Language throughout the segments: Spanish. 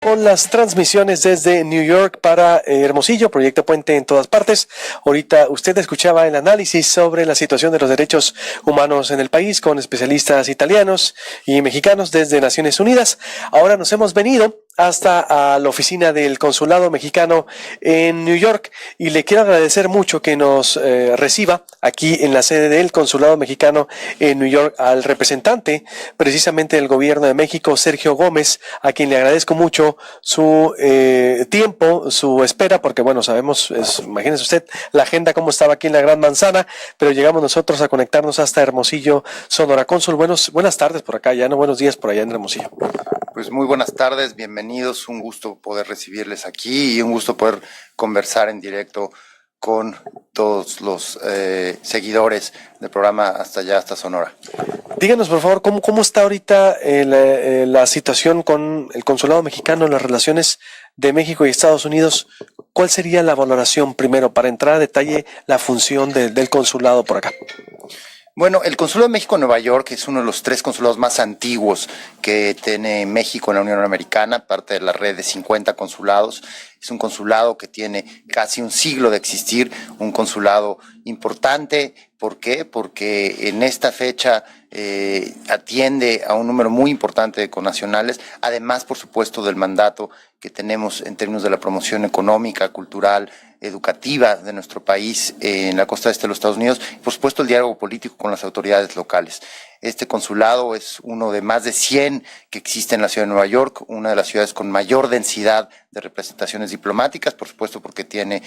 Con las transmisiones desde New York para Hermosillo, Proyecto Puente en todas partes. Ahorita usted escuchaba el análisis sobre la situación de los derechos humanos en el país con especialistas italianos y mexicanos desde Naciones Unidas. Ahora nos hemos venido hasta a la oficina del Consulado Mexicano en New York y le quiero agradecer mucho que nos reciba aquí en la sede del Consulado Mexicano en New York al representante precisamente del Gobierno de México, Sergio Gómez, a quien le agradezco mucho su tiempo, su espera, porque bueno, sabemos, imagínese usted la agenda cómo estaba aquí en la Gran Manzana, pero llegamos nosotros a conectarnos hasta Hermosillo, Sonora. Cónsul, buenas tardes por acá, ya no buenos días por allá en Hermosillo. Pues muy buenas tardes, bienvenidos, un gusto poder recibirles aquí y un gusto poder conversar en directo con todos los seguidores del programa Hasta Allá, hasta Sonora. Díganos, por favor, ¿cómo está ahorita la situación con el Consulado Mexicano, las relaciones de México y Estados Unidos? ¿Cuál sería la valoración primero para entrar a detalle la función del consulado por acá? Bueno, el Consulado de México en Nueva York es uno de los 3 consulados más antiguos que tiene México en la Unión Americana, parte de la red de 50 consulados. Es un consulado que tiene casi un siglo de existir, un consulado importante. ¿Por qué? Porque en esta fecha atiende a un número muy importante de connacionales, además, por supuesto, del mandato que tenemos en términos de la promoción económica, cultural, educativa de nuestro país en la costa este de los Estados Unidos, y por supuesto el diálogo político con las autoridades locales. Este consulado es uno de más de 100 que existe en la ciudad de Nueva York, una de las ciudades con mayor densidad de representaciones diplomáticas, por supuesto porque tiene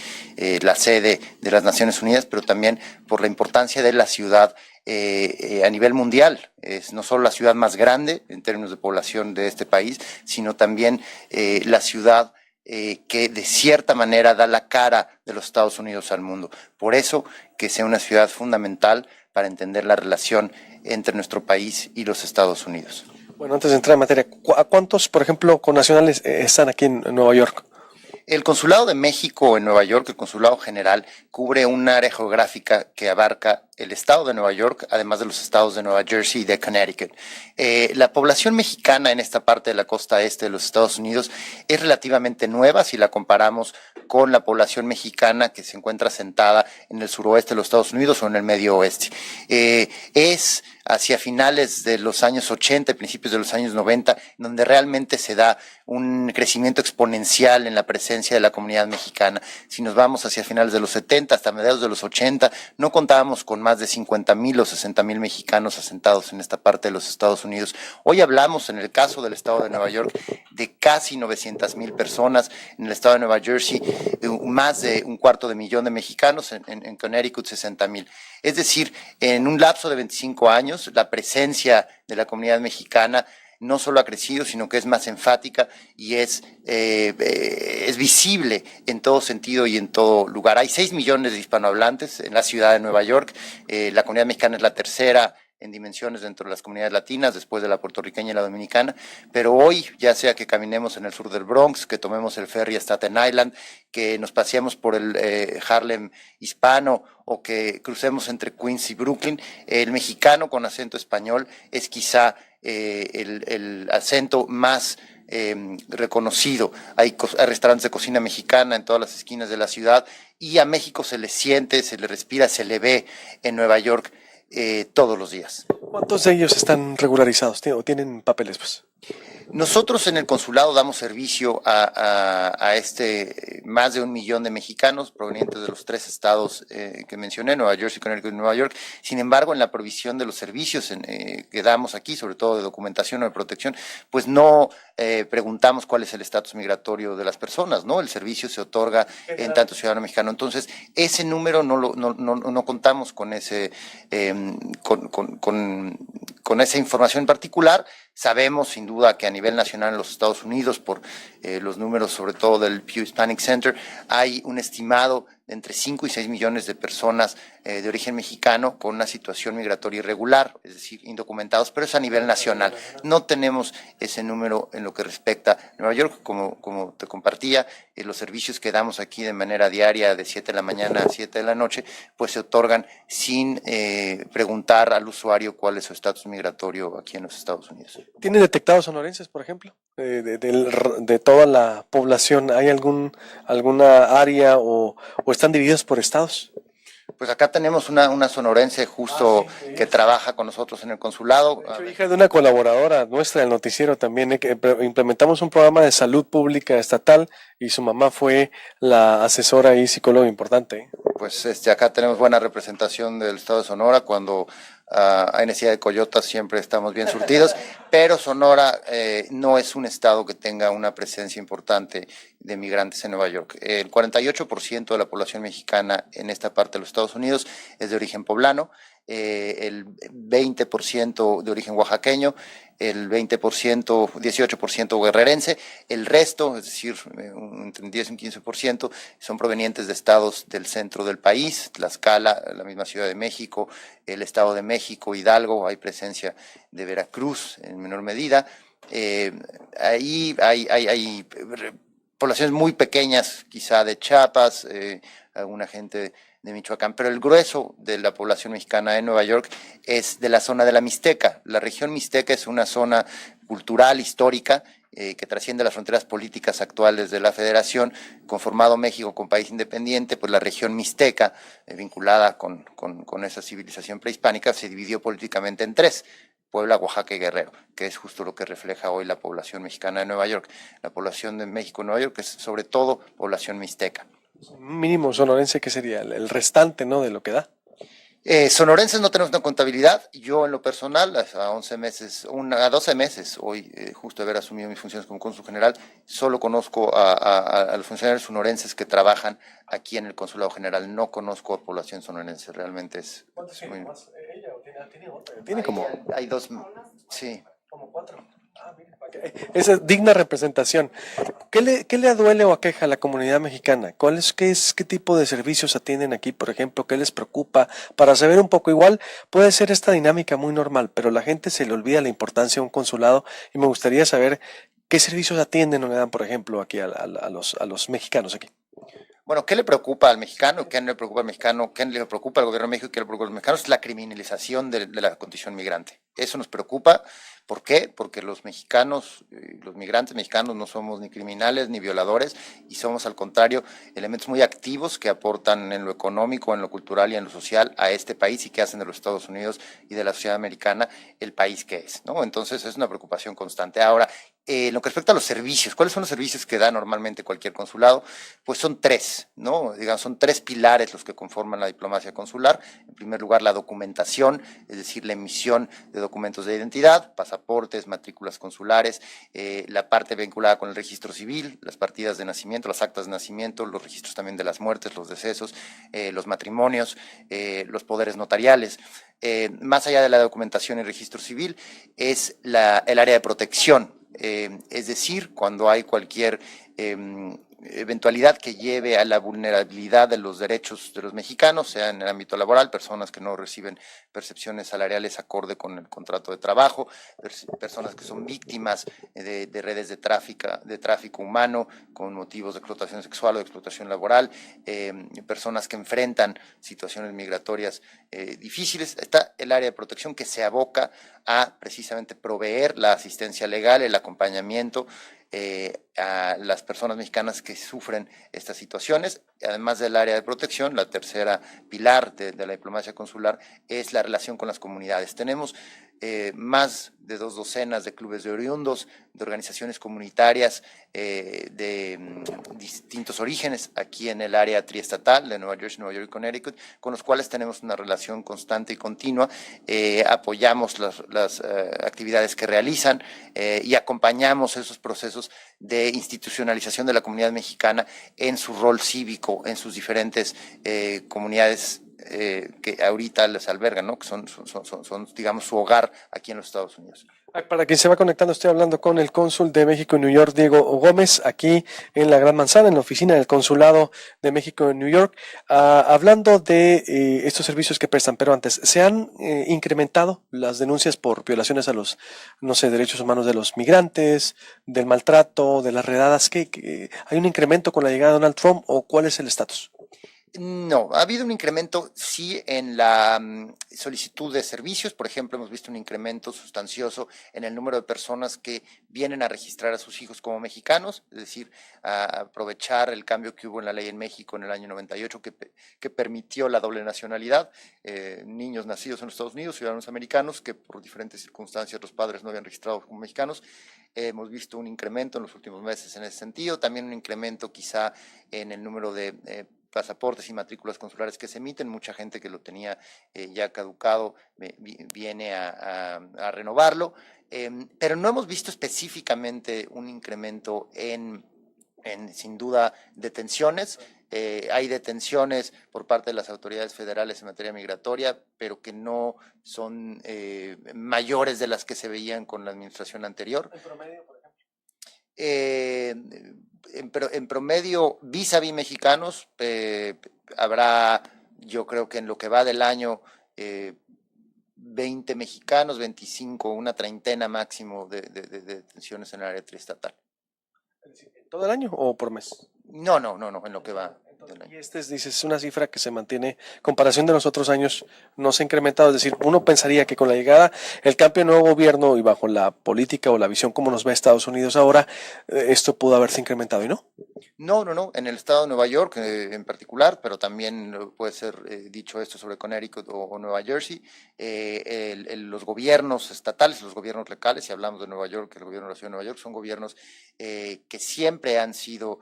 la sede de las Naciones Unidas, pero también por la importancia de la ciudad a nivel mundial. Es no solo la ciudad más grande en términos de población de este país, sino también la ciudad que de cierta manera da la cara de los Estados Unidos al mundo. Por eso que sea una ciudad fundamental para entender la relación entre nuestro país y los Estados Unidos. Bueno, antes de entrar en materia, ¿a cuántos, por ejemplo, connacionales están aquí en Nueva York? El Consulado de México en Nueva York, el Consulado General, cubre un área geográfica que abarca el estado de Nueva York, además de los estados de Nueva Jersey y de Connecticut. La población mexicana en esta parte de la costa este de los Estados Unidos es relativamente nueva si la comparamos con la población mexicana que se encuentra asentada en el suroeste de los Estados Unidos o en el medio oeste. Es hacia finales de los años 80 y principios de los años 90, donde realmente se da un crecimiento exponencial en la presencia de la comunidad mexicana. Si nos vamos hacia finales de los 70 hasta mediados de los 80, no contábamos con más de 50,000 o 60,000 mexicanos asentados en esta parte de los Estados Unidos. Hoy hablamos, en el caso del estado de Nueva York, de casi 900,000 personas. En el estado de Nueva Jersey, más de 250,000 de mexicanos. En Connecticut, 60,000. Es decir, en un lapso de 25 años, la presencia de la comunidad mexicana no solo ha crecido, sino que es más enfática y es visible en todo sentido y en todo lugar. Hay 6 millones de hispanohablantes en la ciudad de Nueva York. La comunidad mexicana es la tercera en dimensiones dentro de las comunidades latinas, después de la puertorriqueña y la dominicana, pero hoy, ya sea que caminemos en el sur del Bronx, que tomemos el ferry a Staten Island, que nos paseemos por el Harlem hispano o que crucemos entre Queens y Brooklyn, el mexicano con acento español es quizá el acento más reconocido. Hay restaurantes de cocina mexicana en todas las esquinas de la ciudad y a México se le siente, se le respira, se le ve en Nueva York todos los días. ¿Cuántos de ellos están regularizados o tienen papeles, pues? Nosotros en el consulado damos servicio a más de 1 millón de mexicanos provenientes de los 3 estados que mencioné, Nueva Jersey, Connecticut y Nueva York. Sin embargo, en la provisión de los servicios que damos aquí, sobre todo de documentación o de protección, pues no preguntamos cuál es el estatus migratorio de las personas, ¿no? El servicio se otorga en tanto ciudadano mexicano. Entonces, ese número no contamos con con esa información en particular. Sabemos sin duda que a nivel nacional en los Estados Unidos, por los números sobre todo del Pew Hispanic Center, hay un estimado de entre 5 y 6 millones de personas de origen mexicano con una situación migratoria irregular, es decir, indocumentados, pero es a nivel nacional. No tenemos ese número en lo que respecta a Nueva York, como te compartía, los servicios que damos aquí de manera diaria de 7 de la mañana a 7 de la noche, pues se otorgan sin preguntar al usuario cuál es su estatus migratorio aquí en los Estados Unidos. ¿Tienen detectados sonorenses, por ejemplo? de toda la población? ¿Hay alguna área o están divididos por estados? Pues acá tenemos una sonorense justo que trabaja con nosotros en el consulado. De hecho, hija de una colaboradora nuestra del noticiero también, que implementamos un programa de salud pública estatal y su mamá fue la asesora y psicóloga importante. Pues acá tenemos buena representación del estado de Sonora. Cuando hay necesidad de coyotas siempre estamos bien surtidos, pero Sonora no es un estado que tenga una presencia importante de migrantes en Nueva York. El 48% de la población mexicana en esta parte de los Estados Unidos es de origen poblano, el 20% de origen oaxaqueño, el 20%, 18% guerrerense, el resto, es decir, entre un 10 y un 15%, son provenientes de estados del centro del país, Tlaxcala, la misma Ciudad de México, el Estado de México, Hidalgo, hay presencia de Veracruz en menor medida. Ahí hay poblaciones muy pequeñas, quizá de Chiapas, alguna gente de Michoacán, pero el grueso de la población mexicana en Nueva York es de la zona de la Mixteca. La región Mixteca es una zona cultural, histórica, que trasciende las fronteras políticas actuales de la Federación. Conformado México con país independiente, pues la región Mixteca, vinculada con esa civilización prehispánica, se dividió políticamente en tres: Puebla, Oaxaca y Guerrero, que es justo lo que refleja hoy la población mexicana de Nueva York. La población de México en Nueva York es sobre todo población mixteca. Un mínimo sonorense que sería el restante, ¿no?, de lo que da. Sonorenses no tenemos una contabilidad. Yo en lo personal, a 11 meses, a 12 meses, hoy justo de haber asumido mis funciones como cónsul general, solo conozco a los funcionarios sonorenses que trabajan aquí en el Consulado General. No conozco a población sonorense, realmente es... ¿Cuántos tiene? Muy... ¿Ella tiene otra? Tiene como... Hay dos, sí. Como cuatro. Esa es digna representación. ¿Qué le duele o aqueja a la comunidad mexicana? ¿Qué tipo de servicios atienden aquí, por ejemplo? ¿Qué les preocupa? Para saber un poco, igual puede ser esta dinámica muy normal, pero la gente se le olvida la importancia de un consulado y me gustaría saber qué servicios atienden o le dan, por ejemplo, aquí a los mexicanos aquí. Bueno, ¿qué le preocupa al mexicano? ¿Qué no le preocupa al mexicano? ¿Qué le preocupa al gobierno de México? ¿Qué le preocupa a los mexicanos? Es la criminalización de la condición migrante. Eso nos preocupa. ¿Por qué? Porque los mexicanos, los migrantes mexicanos no somos ni criminales ni violadores y somos al contrario elementos muy activos que aportan en lo económico, en lo cultural y en lo social a este país y que hacen de los Estados Unidos y de la sociedad americana el país que es, ¿no? Entonces es una preocupación constante. Ahora, lo que respecta a los servicios, ¿cuáles son los servicios que da normalmente cualquier consulado? Pues son tres, ¿no? Digamos, son tres pilares los que conforman la diplomacia consular. En primer lugar, la documentación, es decir, la emisión de documentos de identidad, pasaportes, matrículas consulares, la parte vinculada con el registro civil, las partidas de nacimiento, las actas de nacimiento, los registros también de las muertes, los decesos, los matrimonios, los poderes notariales. Más allá de la documentación y registro civil, es el área de protección. Es decir, cuando hay cualquier eventualidad que lleve a la vulnerabilidad de los derechos de los mexicanos, sea en el ámbito laboral, personas que no reciben percepciones salariales acorde con el contrato de trabajo, personas que son víctimas de redes de tráfico humano con motivos de explotación sexual o de explotación laboral, personas que enfrentan situaciones migratorias difíciles. Está el área de protección que se aboca a precisamente proveer la asistencia legal, el acompañamiento a las personas mexicanas que sufren estas situaciones. Además del área de protección, la tercera pilar de la diplomacia consular es la relación con las comunidades. Tenemos más de 2 docenas de clubes de oriundos, de organizaciones comunitarias de distintos orígenes aquí en el área triestatal de Nueva York y Connecticut, con los cuales tenemos una relación constante y continua. Apoyamos las actividades que realizan y acompañamos esos procesos de institucionalización de la comunidad mexicana en su rol cívico, en sus diferentes comunidades que ahorita les albergan, ¿no? Que son, digamos, su hogar aquí en los Estados Unidos. Para quien se va conectando, estoy hablando con el cónsul de México en New York, Diego Gómez, aquí en la Gran Manzana, en la oficina del Consulado de México en New York, hablando de estos servicios que prestan. Pero antes, ¿se han incrementado las denuncias por violaciones a los, no sé, derechos humanos de los migrantes, del maltrato, de las redadas? ¿Hay un incremento con la llegada de Donald Trump o cuál es el estatus? No, ha habido un incremento, sí, en la solicitud de servicios. Por ejemplo, hemos visto un incremento sustancioso en el número de personas que vienen a registrar a sus hijos como mexicanos, es decir, a aprovechar el cambio que hubo en la ley en México en el año 98 que permitió la doble nacionalidad, niños nacidos en los Estados Unidos, ciudadanos americanos, que por diferentes circunstancias los padres no habían registrado como mexicanos. Hemos visto un incremento en los últimos meses en ese sentido, también un incremento quizá en el número de pasaportes y matrículas consulares que se emiten. Mucha gente que lo tenía ya caducado viene a renovarlo, pero no hemos visto específicamente un incremento sin duda, detenciones. Hay detenciones por parte de las autoridades federales en materia migratoria, pero que no son mayores de las que se veían con la administración anterior. ¿En promedio, por ejemplo? En promedio, vis a vis mexicanos, habrá, yo creo que en lo que va del año, 20 mexicanos, 25, una treintena máximo de detenciones en el área triestatal. ¿Todo el año o por mes? No, en lo que va del Y año. dices, es una cifra que se mantiene, comparación de los otros años, no se ha incrementado. Es decir, uno pensaría que con la llegada, el cambio de nuevo gobierno y bajo la política o la visión como nos ve Estados Unidos ahora, esto pudo haberse incrementado y no. No, en el estado de Nueva York en particular, pero también puede ser dicho esto sobre Connecticut o Nueva Jersey. Los gobiernos estatales, los gobiernos locales, si hablamos de Nueva York, el gobierno de la ciudad de Nueva York, son gobiernos que siempre han sido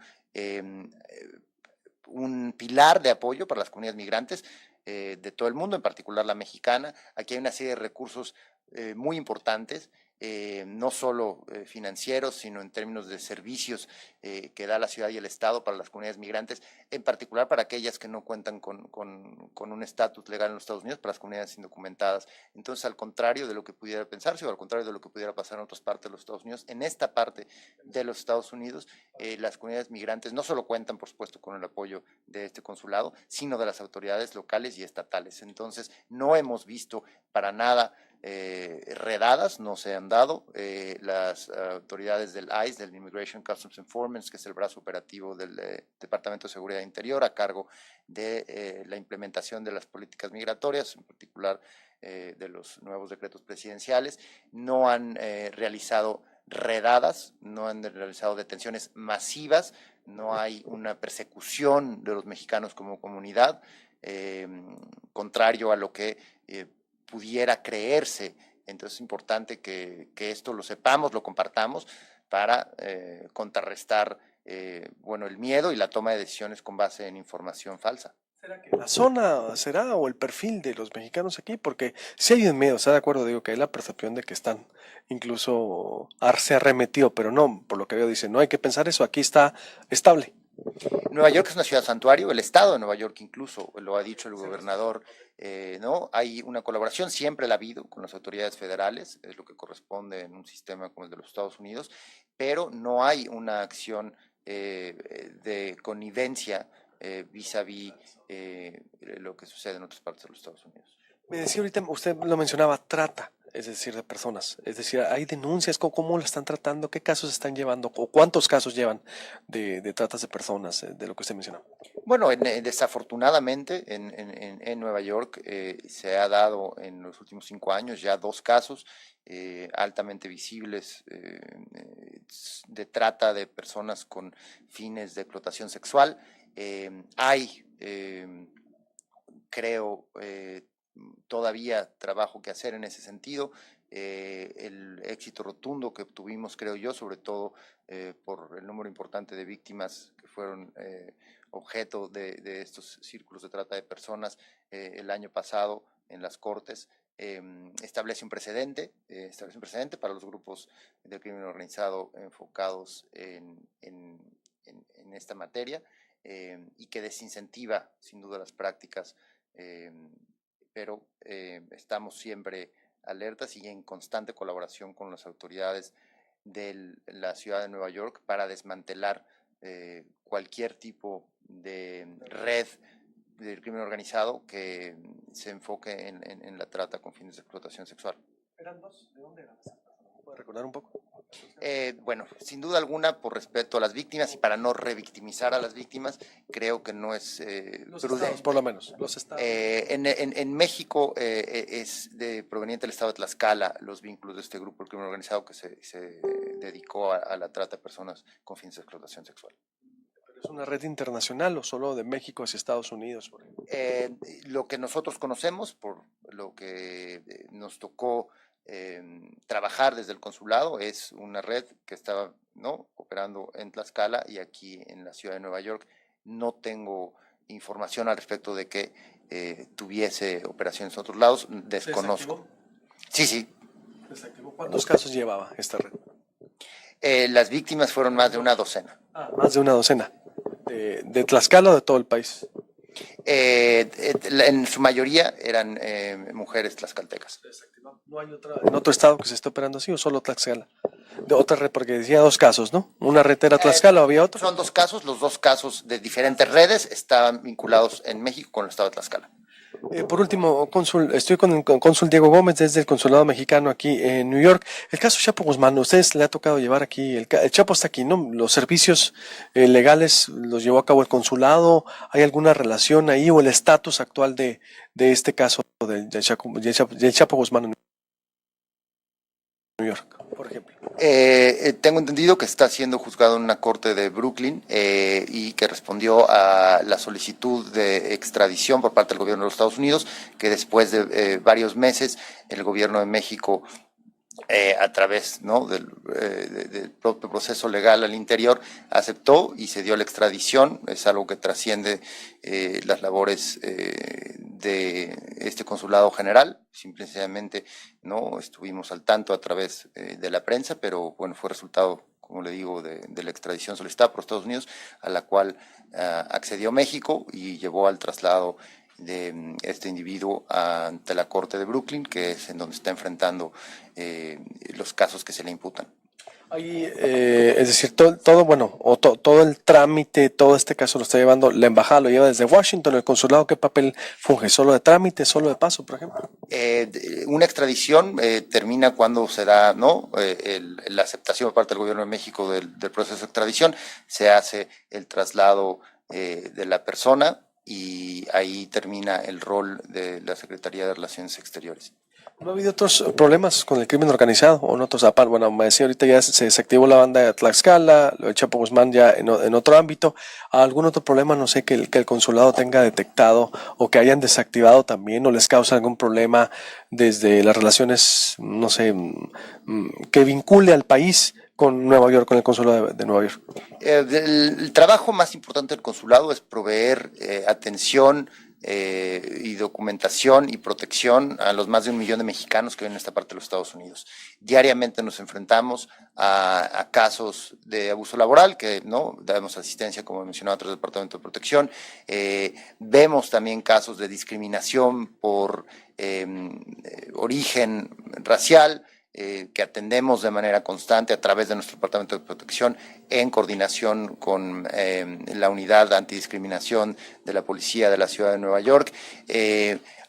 un pilar de apoyo para las comunidades migrantes de todo el mundo, en particular la mexicana. Aquí hay una serie de recursos muy importantes, no solo financieros, sino en términos de servicios que da la ciudad y el Estado para las comunidades migrantes, en particular para aquellas que no cuentan con un estatus legal en los Estados Unidos, para las comunidades indocumentadas. Entonces, al contrario de lo que pudiera pensarse o al contrario de lo que pudiera pasar en otras partes de los Estados Unidos, en esta parte de los Estados Unidos, las comunidades migrantes no solo cuentan, por supuesto, con el apoyo de este consulado, sino de las autoridades locales y estatales. Entonces, no hemos visto para nada redadas, no se han dado. Las autoridades del ICE, del Immigration Customs Enforcement, que es el brazo operativo del Departamento de Seguridad Interior, a cargo de la implementación de las políticas migratorias, en particular de los nuevos decretos presidenciales, no han realizado redadas, no han realizado detenciones masivas, no hay una persecución de los mexicanos como comunidad, contrario a lo que pudiera creerse. Entonces es importante que esto lo sepamos, lo compartamos para contrarrestar bueno, el miedo y la toma de decisiones con base en información falsa. ¿Será que la zona será o el perfil de los mexicanos aquí? Porque si hay un miedo, ¿está de acuerdo? Digo que hay la percepción de que están incluso se arremetido, pero no, por lo que veo dice, no hay que pensar eso, aquí está estable. Nueva York es una ciudad santuario, el estado de Nueva York incluso, lo ha dicho el gobernador, ¿no? Hay una colaboración, siempre la ha habido con las autoridades federales, es lo que corresponde en un sistema como el de los Estados Unidos, pero no hay una acción de connivencia vis a vis lo que sucede en otras partes de los Estados Unidos. Me decía ahorita, usted lo mencionaba, trata, es decir, de personas. Es decir, hay denuncias, ¿cómo la están tratando? ¿Qué casos están llevando? ¿O cuántos casos llevan de tratas de personas, de lo que usted mencionaba? Bueno, desafortunadamente en Nueva York se ha dado en los últimos 5 años ya 2 casos altamente visibles de trata de personas con fines de explotación sexual. Hay, creo, todavía trabajo que hacer en ese sentido. El éxito rotundo que obtuvimos, creo yo, sobre todo por el número importante de víctimas que fueron objeto de estos círculos de trata de personas el año pasado en las Cortes, establece un precedente para los grupos del crimen organizado enfocados en esta materia y que desincentiva sin duda las prácticas, pero estamos siempre alertas y en constante colaboración con las autoridades de la ciudad de Nueva York para desmantelar cualquier tipo de red del crimen organizado que se enfoque en la trata con fines de explotación sexual. ¿Eran dos? ¿De dónde eran esas personas? ¿Puede recordar un poco? Bueno, sin duda alguna, por respeto a las víctimas y para no revictimizar a las víctimas, creo que no es Los prudente. estados, por lo menos, los estados. En México proveniente del estado de Tlaxcala los vínculos de este grupo del crimen organizado que se dedicó a la trata de personas con fines de explotación sexual. ¿Es una red internacional o solo de México hacia Estados Unidos, por ejemplo? Lo que nosotros conocemos, por lo que nos tocó trabajar desde el consulado, es una red que estaba, ¿no?, operando en Tlaxcala y aquí en la ciudad de Nueva York. No tengo información al respecto de que tuviese operaciones en otros lados, desconozco. Sí, sí. ¿Cuántos casos llevaba esta red? Las víctimas fueron más de una docena. Más de una docena. ¿De Tlaxcala o de todo el país? En su mayoría eran mujeres tlaxcaltecas. ¿No hay en otro estado que se esté operando así o solo Tlaxcala? De otra red, porque decía dos casos, ¿no? ¿Una red era Tlaxcala o había otro? Son dos casos, los dos casos de diferentes redes estaban vinculados en México con el estado de Tlaxcala. Por último, cónsul, estoy con el cónsul Diego Gómez desde el consulado mexicano aquí en New York. El caso Chapo Guzmán, ¿a ustedes le ha tocado llevar aquí? El Chapo está aquí, ¿no? ¿Los servicios legales los llevó a cabo el consulado? ¿Hay alguna relación ahí o el estatus actual de este caso del Chapo Guzmán en New York, por ejemplo? Tengo entendido que está siendo juzgado en una corte de Brooklyn y que respondió a la solicitud de extradición por parte del gobierno de los Estados Unidos, que después de varios meses el gobierno de México, a través, ¿no?, del propio proceso legal al interior, aceptó y se dio la extradición. Es algo que trasciende las labores de este consulado general. Simplemente no estuvimos al tanto a través de la prensa, pero bueno, fue resultado, como le digo, de la extradición solicitada por Estados Unidos, a la cual accedió México y llevó al traslado de este individuo ante la Corte de Brooklyn, que es en donde está enfrentando los casos que se le imputan. Ahí, es decir, todo el trámite, todo este caso lo está llevando, la embajada lo lleva desde Washington, el consulado, ¿qué papel funge? ¿Solo de trámite, solo de paso, por ejemplo? Una extradición termina cuando se da, ¿no?, la aceptación por parte del gobierno de México del proceso de extradición, se hace el traslado de la persona y ahí termina el rol de la Secretaría de Relaciones Exteriores. ¿No ha habido otros problemas con el crimen organizado o en otros? Bueno, me decía ahorita ya se desactivó la banda de Tlaxcala, lo de Chapo Guzmán ya en otro ámbito. ¿Algún otro problema, no sé, que el consulado tenga detectado o que hayan desactivado también o les causa algún problema desde las relaciones, no sé, que vincule al país con Nueva York, con el consulado de Nueva York? El trabajo más importante del consulado es proveer atención y documentación y protección a los más de 1 millón de mexicanos que viven en esta parte de los Estados Unidos. Diariamente nos enfrentamos a casos de abuso laboral, que no damos asistencia, como mencionaba, a través del Departamento de Protección. Vemos también casos de discriminación por origen racial, que atendemos de manera constante a través de nuestro Departamento de Protección en coordinación con la Unidad Antidiscriminación de la Policía de la Ciudad de Nueva York.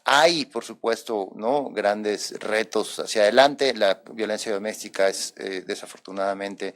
Hay, por supuesto, ¿no?, grandes retos hacia adelante. La violencia doméstica es desafortunadamente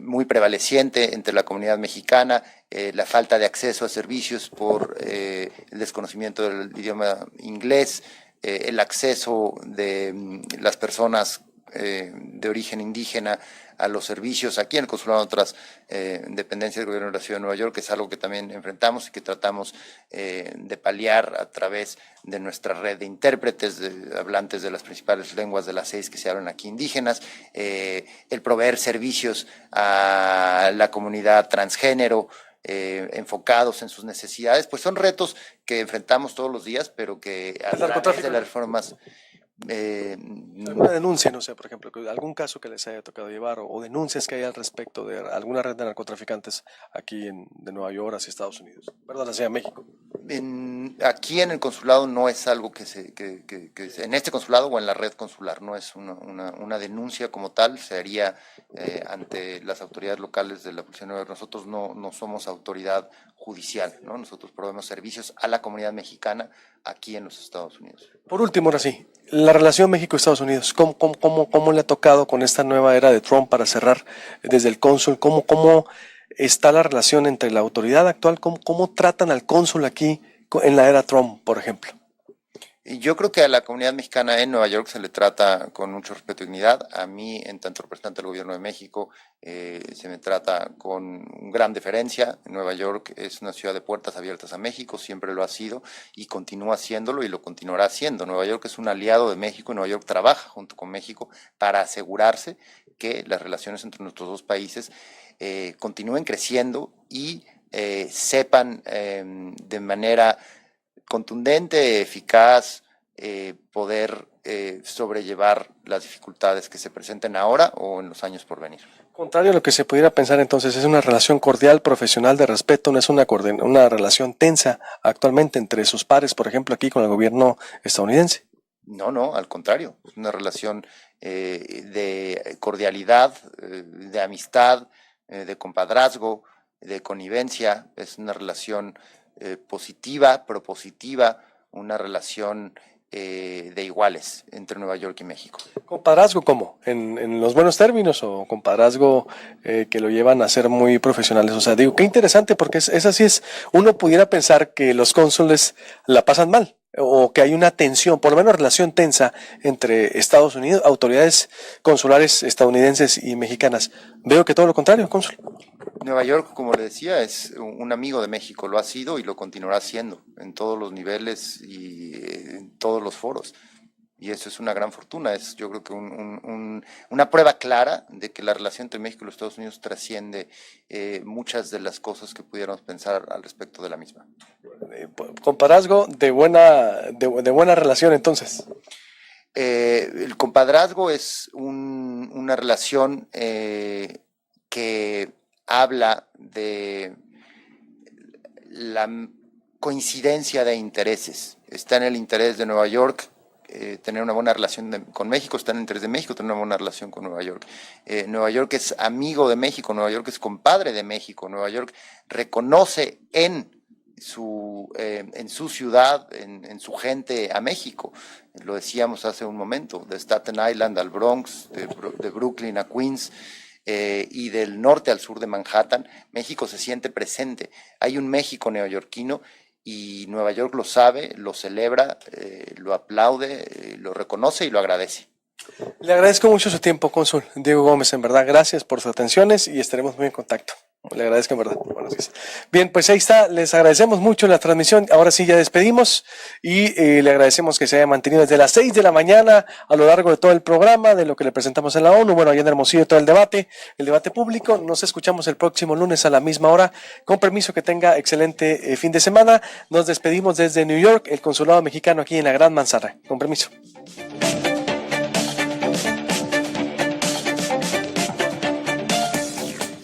muy prevaleciente entre la comunidad mexicana, la falta de acceso a servicios por el desconocimiento del idioma inglés, el acceso de las personas de origen indígena a los servicios aquí en el consulado, en otras dependencias del gobierno de la Ciudad de Nueva York, que es algo que también enfrentamos y que tratamos de paliar a través de nuestra red de intérpretes, de hablantes de las principales lenguas de las 6 que se hablan aquí indígenas, el proveer servicios a la comunidad transgénero, enfocados en sus necesidades, pues son retos que enfrentamos todos los días, pero que a través de las reformas... ¿Alguna denuncia, no sé, por ejemplo, algún caso que les haya tocado llevar o denuncias que haya al respecto de alguna red de narcotraficantes aquí de Nueva York hacia Estados Unidos? Perdón, hacia México. Aquí en el consulado no es algo que en este consulado o en la red consular, no es una denuncia como tal, se haría ante las autoridades locales de la Policía de Nueva York. Nosotros no somos autoridad judicial, ¿no? Nosotros proveemos servicios a la comunidad mexicana aquí en los Estados Unidos. Por último, ahora sí, la relación México-Estados Unidos, ¿cómo le ha tocado con esta nueva era de Trump para cerrar desde el cónsul? ¿Cómo está la relación entre la autoridad actual? ¿Cómo tratan al cónsul aquí en la era Trump, por ejemplo? Yo creo que a la comunidad mexicana en Nueva York se le trata con mucho respeto y dignidad. A mí, en tanto representante del gobierno de México, se me trata con gran deferencia. Nueva York es una ciudad de puertas abiertas a México, siempre lo ha sido y continúa siéndolo y lo continuará siendo. Nueva York es un aliado de México y Nueva York trabaja junto con México para asegurarse que las relaciones entre nuestros dos países continúen creciendo y sepan de manera contundente, eficaz, poder sobrellevar las dificultades que se presenten ahora o en los años por venir. Contrario a lo que se pudiera pensar entonces, es una relación cordial, profesional, de respeto, no es una relación tensa actualmente entre sus pares, por ejemplo, aquí con el gobierno estadounidense. No, al contrario, es una relación de cordialidad, de amistad, de compadrazgo, de connivencia, es una relación positiva, propositiva, una relación de iguales entre Nueva York y México. ¿Compadrazgo cómo? ¿En los buenos términos o compadrazgo que lo llevan a ser muy profesionales? O sea, digo, qué interesante porque es así, uno pudiera pensar que los cónsules la pasan mal o que hay una tensión, por lo menos relación tensa entre Estados Unidos, autoridades consulares estadounidenses y mexicanas. Veo que todo lo contrario, cónsul. Nueva York, como le decía, es un amigo de México, lo ha sido y lo continuará siendo en todos los niveles y en todos los foros. Y eso es una gran fortuna, es yo creo que una prueba clara de que la relación entre México y los Estados Unidos trasciende muchas de las cosas que pudiéramos pensar al respecto de la misma. Compadrazgo de buena relación entonces. El compadrazgo es una relación que habla de la coincidencia de intereses. Está en el interés de Nueva York tener una buena relación con México, está en el interés de México tener una buena relación con Nueva York. Nueva York es amigo de México, Nueva York es compadre de México, Nueva York reconoce en su ciudad, en su gente a México. Lo decíamos hace un momento, de Staten Island al Bronx, de Brooklyn a Queens, y del norte al sur de Manhattan, México se siente presente. Hay un México neoyorquino y Nueva York lo sabe, lo celebra, lo aplaude, lo reconoce y lo agradece. Le agradezco mucho su tiempo, cónsul Diego Gómez, en verdad, gracias por sus atenciones y estaremos muy en contacto. Le agradezco en verdad. Buenos días. Bien, pues ahí está, les agradecemos mucho la transmisión, ahora sí ya despedimos y le agradecemos que se haya mantenido desde las 6 de la mañana a lo largo de todo el programa, de lo que le presentamos en la ONU, bueno, allá en Hermosillo todo el debate público. Nos escuchamos el próximo lunes a la misma hora, con permiso, que tenga excelente fin de semana. Nos despedimos desde New York, el consulado mexicano aquí en la Gran Manzana, con permiso.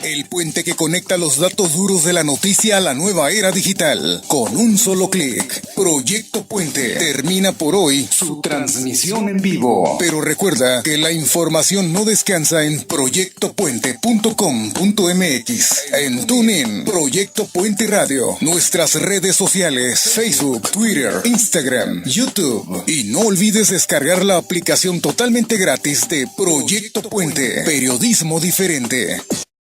El puente que conecta los datos duros de la noticia a la nueva era digital. Con un solo clic. Proyecto Puente termina por hoy su transmisión en vivo. Pero recuerda que la información no descansa en proyectopuente.com.mx. En TuneIn, Proyecto Puente Radio. Nuestras redes sociales: Facebook, Twitter, Instagram, YouTube. Y no olvides descargar la aplicación totalmente gratis de Proyecto Puente. Periodismo diferente.